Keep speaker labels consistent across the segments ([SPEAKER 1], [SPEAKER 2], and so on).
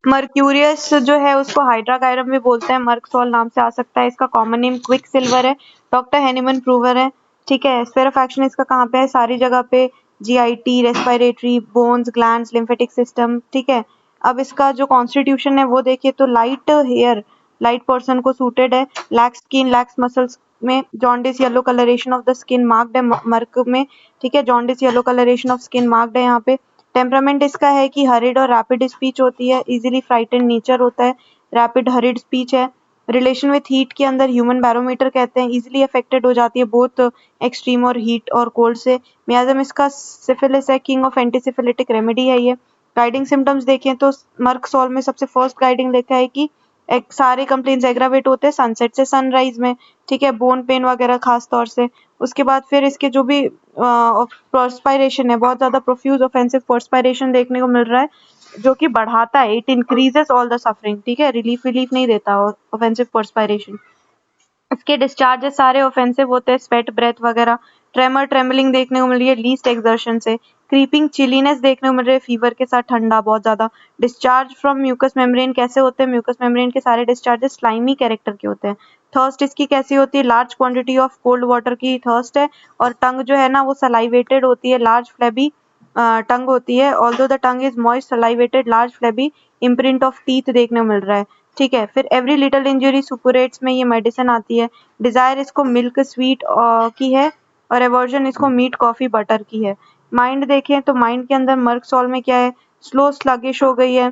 [SPEAKER 1] Mercurius जो है उसको हाइड्राकायरम भी बोलते हैं, मर्कसॉल नाम से आ सकता है। इसका कॉमन नेम क्विक सिल्वर है, डॉक्टर हैनीमन प्रूवर है। ठीक है, स्फीयर ऑफ एक्शन इसका कहाँ पे है? सारी जगह पे, GIT, respiratory, bones, glands, lymphatic system. ठीक है, अब इसका जो कॉन्स्टिट्यूशन है वो देखिए तो लाइट हेयर, लाइट पर्सन को सूटेड है, लैक्स स्किन, लैक्स मसल्स में, jaundice, yellow colouration of the skin marked है मर्क में। ठीक है, jaundice, yellow colouration of skin marked है यहाँ पे। टेम्परामेंट इसका है कि हरिड और रैपिड स्पीच होती है, इजीली फ्राइटेंड नेचर होता है, रैपिड हरिड स्पीच है। रिलेशन विथ हीट के अंदर ह्यूमन बैरोमीटर कहते हैं, इजीली अफेक्टेड हो जाती है बोथ एक्सट्रीम और हीट और कोल्ड से। मियाज्म इसका सिफिलिस है, किंग ऑफ एंटीसिफिलिटिक रेमेडी है ये। गाइडिंग सिम्टम्स देखें तो मर्कसॉल में सबसे फर्स्ट गाइडिंग लिखा है कि सारे कंप्लेंट्स एग्रावेट होते हैं सनसेट से सनराइज में। ठीक है, बोन पेन वगैरह खास तौर से। उसके बाद फिर इसके जो भी पर्सपायरेशन है, बहुत ज्यादा प्रोफ्यूज ऑफेंसिव पर्सपायरेशन देखने को मिल रहा है, जो कि बढ़ाता है, it increases all the suffering. ठीक है, रिलीफ नहीं देता ऑफेंसिव पर्सपायरेशन। इसके डिस्चार्जेस सारे ऑफेंसिव होते हैं, स्वेट, ब्रेथ वगैरह। ट्रेमर, ट्रेमलिंग देखने को मिल रही है लीस्ट एक्सर्शन से। क्रीपिंग चिलीनेस देखने को मिल रही है, फीवर के साथ ठंडा बहुत ज्यादा। डिस्चार्ज फ्रॉम म्यूकस मेम्ब्रेन कैसे होते हैं? म्यूकस मेम्ब्रेन के सारे डिस्चार्जेस स्लाइमी कैरेक्टर के होते हैं। थर्स्ट इसकी कैसी होती है? Large quantity of cold water की थर्स्ट है। और टंग जो है ना वो सलाइवेटेड होती है, लार्ज फ्लेबी टंग होती है। Although the tongue is moist, salivated, large flabby, imprint of teeth देखने को मिल रहा है। ठीक है, फिर एवरी लिटिल इंजरी सुपुरेट्स में ये मेडिसिन आती है। डिजायर इसको मिल्क स्वीट की है, और एवर्जन इसको मीट, कॉफी, बटर की है। माइंड देखें तो माइंड के अंदर मर्कसॉल में क्या है? स्लो स्लगिश हो गई है।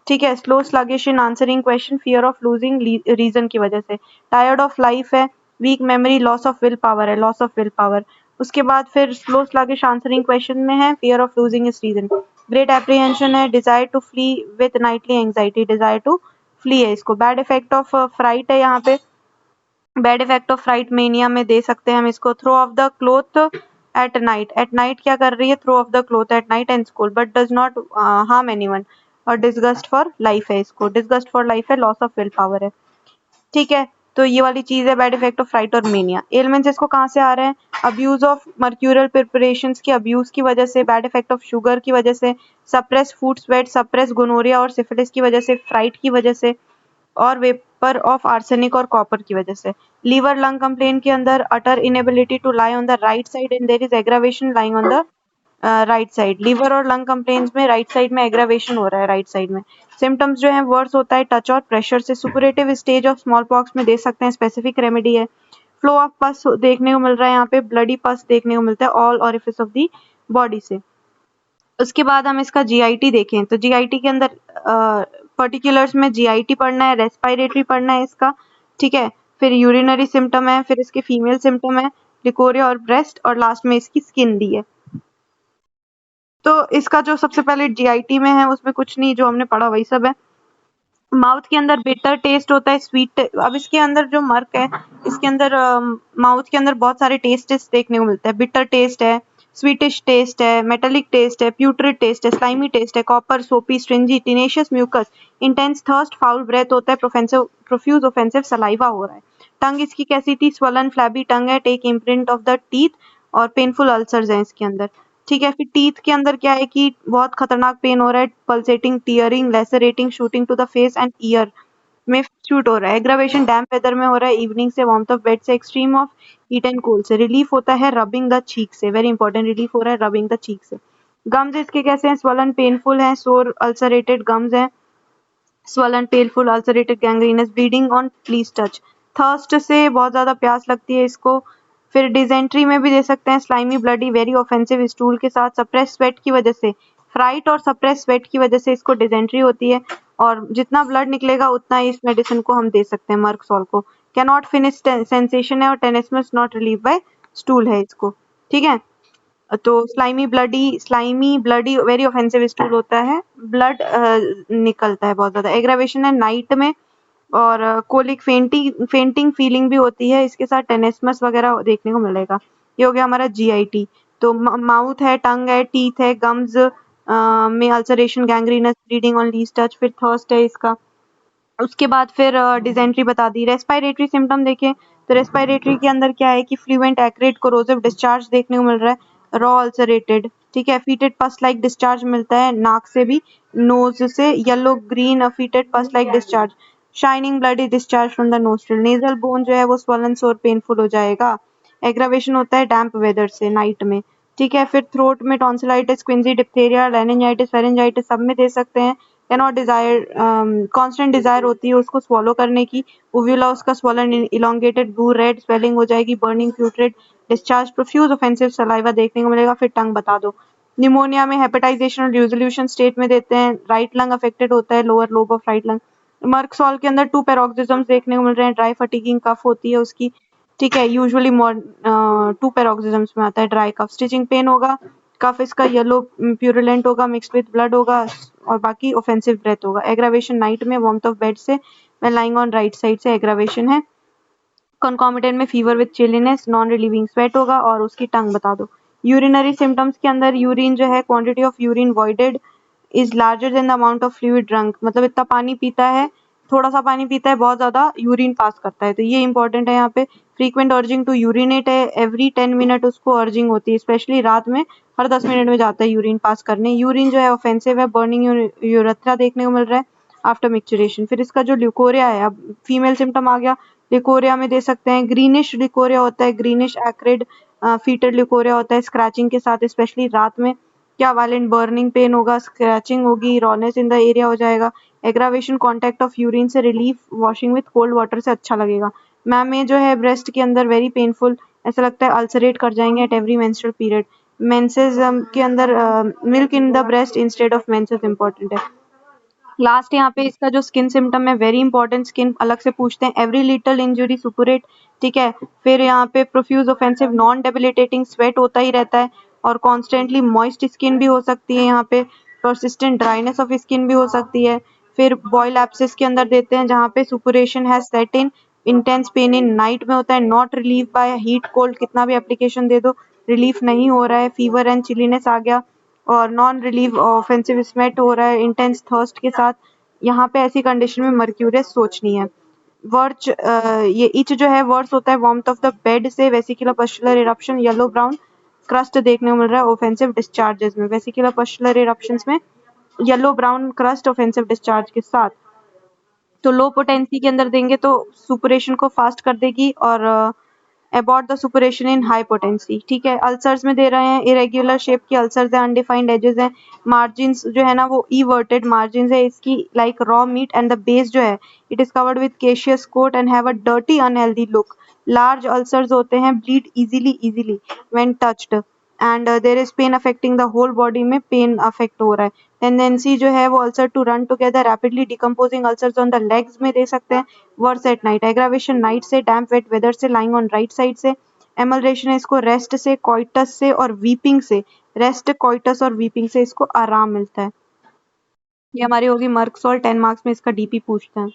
[SPEAKER 1] ठीक है, slow sluggish in answering question, fear of losing reason की वजह से। टायर्ड ऑफ लाइफ है, weak memory, loss of will power है, लॉस ऑफ विल पावर। उसके बाद फिर स्लो स्लगिश आंसरिंग क्वेश्चन में है, फियर ऑफ लूजिंग इस रीजन। ग्रेट एप्रीहेंशन है, desire to flee with nightly anxiety, desire to flee है इसको। बैड इफेक्ट ऑफ फ्राइट है यहाँ पे, bad effect of freight mania में दे सकते हैं हम इसको। Throw off the cloth at night, at night क्या कर रही है? Throw off the cloth at night and school, but does not harm anyone. और डिसगस्ट फॉर लाइफ है इसको, डिसगस्ट फॉर लाइफ है, लॉस ऑफ विल पावर है। ठीक है, तो ये वाली चीज है बैड इफेक्ट ऑफ फ्राइट और मेनिया। एलिमेंट्स इसको कहाँ से आ रहे हैं? अब्यूज ऑफ मर्क्यूरियल प्रिपरेशंस की अब्यूज की वजह से, बैड इफेक्ट ऑफ शुगर की वजह से, suppress foot sweat, suppress gonorrhoea और सिफिलिस की वजह से, फ्राइट की वजह से, और वेपर ऑफ आर्सेनिक और कॉपर की वजह से। लीवर लंग कंप्लेन के अंदर utter inability to lie on the right side and there is aggravation lying on the right side. Liver और लंग कंप्लेन्स में राइट साइड में एग्रावेशन हो रहा है, राइट साइड में। सिम्टम्स जो है वर्स होता है टच और प्रेशर से। Superlative stage of small pox में दे सकते हैं, स्पेसिफिक रेमेडी है। फ्लो ऑफ पस देखने को मिल रहा है यहाँ पे, ब्लडी पस देखने को मिलता है all orifice of the body से। उसके बाद हम इसका जीआईटी देखें तो जीआईटी के अंदर पर्टिकुलर्स में जीआईटी पढ़ना है, रेस्पिरेटरी पढ़ना है इसका। ठीक है, फिर यूरिनरी सिम्टम है, फिर इसके फीमेल सिम्टम है, लिकोरिया और ब्रेस्ट, और लास्ट में इसकी स्किन दी है। तो इसका जो सबसे पहले जीआईटी में है उसमें कुछ नहीं, जो हमने पढ़ा वही सब है। माउथ के अंदर बिटर टेस्ट होता है, स्वीट। अब इसके अंदर जो मर्क है, इसके अंदर माउथ के अंदर बहुत सारे टेस्ट देखने को मिलते हैं। बिटर टेस्ट है, स्वीटिश टेस्ट है, मेटेलिक टेस्ट है, प्यूट्रिड टेस्ट है, स्लाइमी टेस्ट है, copper, soapy, stringy, tenacious mucus, intense thirst, foul breath होता है, प्रोफ्यूज ऑफेंसिव सलाइवा हो रहा है। टंग इसकी कैसी थी? स्वलन फ्लैबी टंग है, take imprint of the teeth, और पेनफुल अल्सर्स हैं इसके अंदर। ठीक है, फिर टीथ के अंदर क्या है कि बहुत खतरनाक पेन हो रहा है, pulsating, tearing, lacerating, shooting to the face and ear में शूट हो रहा है। एग्रावेशन डैम्प वेदर में हो रहा है, इवनिंग से, वार्मथ ऑफ बेड से, extreme of heat and cold से। रिलीफ होता है रबिंग द चीक से, वेरी इंपॉर्टेंट, रिलीफ हो रहा है रबिंग द चीक से। गम्स इसके कैसे हैं? स्वलन, पेनफुल हैं, सोर, अल्सरेटेड गम्स हैं, swollen, painful, ulcerated, gangrenous, bleeding on please touch. Thirst से बहुत ज्यादा प्यास लगती है इसको। फिर डिजेंट्री में भी दे सकते हैं, slimy, bloody, very offensive stool के साथ, सप्रेस स्वेट की वजह से, फ्राइट और सप्रेस स्वेट की वजह से इसको डिजेंट्री होती है, और जितना ब्लड निकलेगा उतना ही इस मेडिसिन को हम दे सकते हैं, मर्कसॉल को। कैन नॉट फिनिश सेंसेशन है, और टेनिसमस नॉट रिलीव बाय स्टूल है इसको। ठीक है, तो slimy bloody very offensive stool होता है, ब्लड निकलता है बहुत ज्यादा। एग्रावेशन है नाइट में, और कोलिक, फेंटिंग फीलिंग भी होती है, इसके साथ टेनेस्मस वगैरह देखने को मिलेगा। ये हो गया हमारा जीआईटी। तो माउथ है, टंग है, टीथ है, गम्स में ulceration, gangrenous, bleeding on least touch, फिर थर्स्ट है इसका। उसके बाद फिर डिजेंट्री बता दी। रेस्पिरेटरी सिम्टम देखें तो रेस्पिरेटरी के अंदर क्या है कि फ्लुएंट, एक्रेट, कोरोसिव डिस्चार्ज देखने को मिल रहा है, रॉ अल्सरेटेड। ठीक है। फीटेड पस लाइक डिस्चार्ज मिलता है नाक से भी, नोज से yellow green fetid pus like discharge, shining bloody discharge from the nostril, nasal bone जो है वो स्वलन सोर पेनफुल हो जाएगा। एग्रावेशन होता है डैम्प वेदर से नाइट में, ठीक है। फिर थ्रोट में टॉन्सिलाइटिस, क्विंजी, डिप्थेरिया, लारिंजाइटिस, फेरेंजाइटिस सब में दे सकते हैं। कैनॉट डिजायर, कांस्टेंट डिजायर होती है उसको स्वॉलो करने की। उव्यूला उसका swollen elongated, blue red swelling हो जाएगी, burning putrid discharge, profuse offensive saliva देखने को मिलेगा। फिर टंग बता दो। निमोनिया में हेपेटाइजेशन और रिजोल्यूशन स्टेट में देते हैं। राइट लंग अफेक्टेड होता है, lower lobe of right lung. Merc sol के अंदर 2 पैरोक्सिज्म्स देखने को मिल रहे हैं। ड्राई फटीगिंग कफ होती है उसकी, ठीक है। यूजुअली 2 पैरोक्सिज्म्स में आता है ड्राई कफ। स्टिचिंग पेन होगा, कफ इसका येलो प्यूरुलेंट होगा, मिक्स्ड विद ब्लड होगा, और बाकी ऑफेंसिव ब्रेथ होगा। एग्रावेशन नाइट में वार्मथ ऑफ बेड से, मैं लाइंग ऑन राइट साइड से एग्रावेशन है। कंकॉमिटेंट में fever with chilliness, non relieving sweat होगा, और उसकी टंग बता दो। यूरिनरी सिम्टम्स के अंदर यूरिन जो है, quantity of urine voided is larger than the amount of fluid drunk, मतलब इतना पानी पीता है, थोड़ा सा पानी पीता है, बहुत ज्यादा यूरिन पास करता है, तो ये इंपॉर्टेंट है यहाँ पे। फ्रीक्वेंट अर्जिंग टू यूरिनेट है, एवरी 10 मिनट उसको अर्जिंग होती है, स्पेशली रात में हर 10 मिनट में जाता है यूरिन पास करने। यूरिन जो है ऑफेंसिव है, बर्निंग यूरेथ्रा देखने को मिल रहा है आफ्टर मिक्चुरेशन। फिर इसका जो ल्यूकोरिया है, अब फीमेल सिम्टम आ गया, लिकोरिया में दे सकते हैं। ग्रीनिश लिकोरिया होता है, ग्रीनिश एक्रिड फीटेड लिकोरिया होता है, स्क्रैचिंग के साथ, स्पेशली रात में। क्या वायलेंट बर्निंग पेन होगा, स्क्रैचिंग होगी, रॉनेस इन द एरिया हो जाएगा। एग्रावेशन कॉन्टैक्ट ऑफ यूरिन से relief, washing with cold water से अच्छा लगेगा। मैम ये जो है ब्रेस्ट के अंदर वेरी पेनफुल, ऐसा लगता है अल्सरेट कर जाएंगे at every menstrual period. Menses के अंदर milk in the breast instead of menses important है। लास्ट यहाँ पे इसका जो स्किन सिम्टम है, वेरी इंपॉर्टेंट, स्किन अलग से पूछते हैं। एवरी लिटल इंजुरी सुपुरेट, ठीक है। फिर यहाँ पे profuse offensive non debilitating sweat होता ही रहता है, और कॉन्स्टेंटली मॉइस्ट स्किन भी हो सकती है। यहाँ पे परसिस्टेंट ड्राइनेस ऑफ स्किन भी हो सकती है। फिर बॉयल एब्सेस के अंदर देते हैं जहाँ पे सुपुरेशन है set in, intense pain in night में होता है, not relieve by heat cold, कितना भी एप्लीकेशन दे दो रिलीफ नहीं हो रहा है। फीवर एंड चिलीनेस आ गया, और नॉन रिलीव ऑफेंसिव स्वेट हो रहा है इंटेंस थर्स्ट के साथ। यहाँ पे ऐसी कंडीशन में मर्क्यूरियस सोचनी है। वर्च ये इच जो है वर्स होता है वार्मथ ऑफ द बेड से, vesicular pustular eruption, yellow brown crust देखने को मिल रहा है ऑफेंसिव डिस्चार्जेस में। वेसिकुलर पस्टुलर इरप्शंस में yellow brown crust offensive discharge के साथ। तो लो पोटेंसी के अंदर देंगे तो सुपरेशन को फास्ट कर देगी, और abort the suppuration in high potency, ठीक है। अल्सर्स में दे रहे हैं, इरेग्युलर शेप की अल्सर्स हैं, अनडिफाइंड एजेस हैं, मार्जिन्स जो है ना वो इवर्टेड मार्जिन्स है इसकी, like raw meat, and the base जो है it is covered with caseous coat and have a dirty unhealthy look. Large ulcers होते हैं, bleed easily when touched, and there is pain affecting the whole body, में pain affect हो रहा है। Tendency जो है वो ulcer to run together, rapidly decomposing ulcers on the legs में दे सकते हैं। Worse at night, aggravation night से, डैम्प वेट वेदर से, लाइंग ऑन राइट साइड से। एमल्रेशन है इसको रेस्ट से, कोइटस से और वीपिंग से, रेस्ट, कोइटस और वीपिंग से इसको आराम मिलता है। ये हमारी होगी मर्कसॉल, 10 मार्क्स में इसका डीपी पूछते हैं।